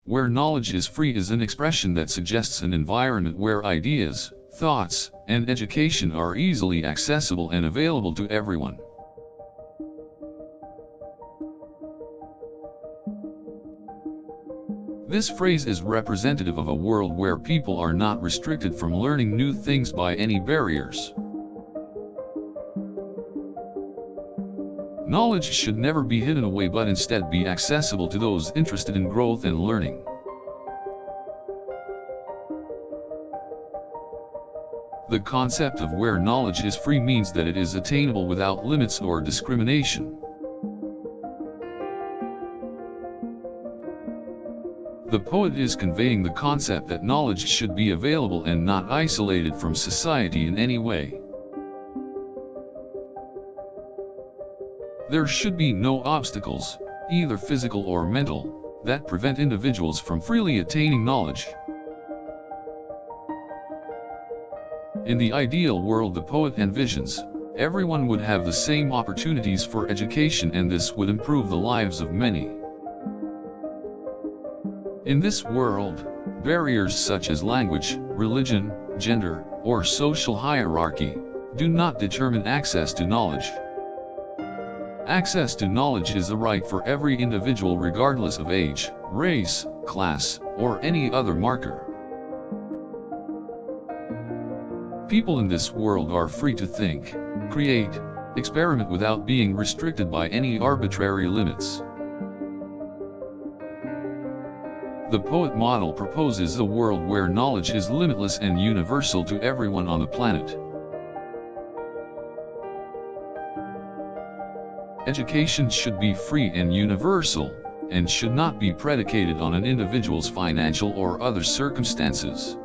Where knowledge is free is an expression that suggests an environment where ideas, thoughts, and education are easily accessible and available to everyone. This phrase is representative of a world where people are not restricted from learning new things by any barriers. Knowledge should never be hidden away but instead be accessible to those interested in growth and learning. The concept of where knowledge is free means that it is attainable without limits or discrimination. The poet is conveying the concept that knowledge should be available and not isolated from society in any way. There should be no obstacles, either physical or mental, that prevent individuals from freely attaining knowledge. In the ideal world the poet envisions, everyone would have the same opportunities for education and this would improve the lives of many. In this world, barriers such as language, religion, gender, or social hierarchy do not determine access to knowledge. Access to knowledge is a right for every individual regardless of age, race, class, or any other marker. People in this world are free to think, create, experiment without being restricted by any arbitrary limits. The poet model proposes a world where knowledge is limitless and universal to everyone on the planet. Education should be free and universal, and should not be predicated on an individual's financial or other circumstances.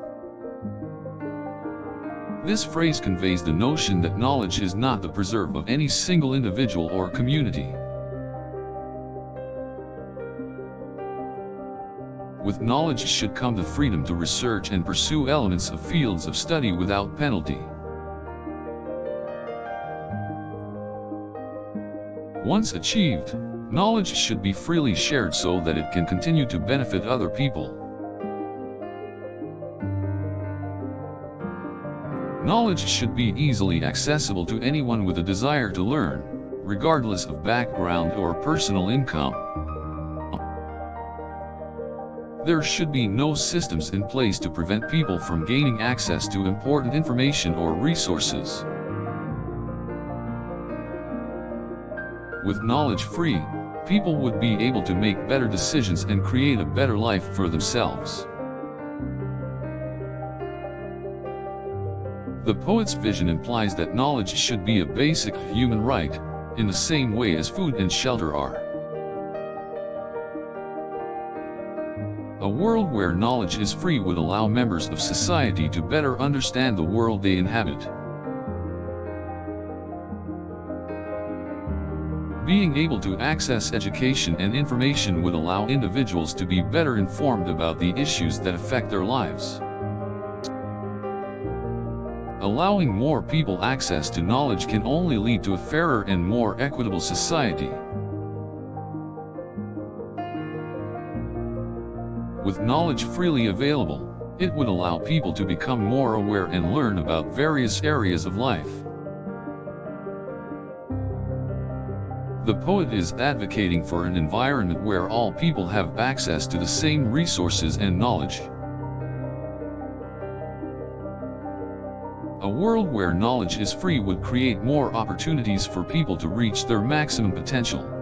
This phrase conveys the notion that knowledge is not the preserve of any single individual or community. With knowledge should come the freedom to research and pursue elements of fields of study without penalty. Once achieved, knowledge should be freely shared so that it can continue to benefit other people. Knowledge should be easily accessible to anyone with a desire to learn, regardless of background or personal income. There should be no systems in place to prevent people from gaining access to important information or resources. With knowledge free, people would be able to make better decisions and create a better life for themselves. The poet's vision implies that knowledge should be a basic human right, in the same way as food and shelter are. A world where knowledge is free would allow members of society to better understand the world they inhabit. Being able to access education and information would allow individuals to be better informed about the issues that affect their lives. Allowing more people access to knowledge can only lead to a fairer and more equitable society. With knowledge freely available, it would allow people to become more aware and learn about various areas of life. The poet is advocating for an environment where all people have access to the same resources and knowledge. A world where knowledge is free would create more opportunities for people to reach their maximum potential.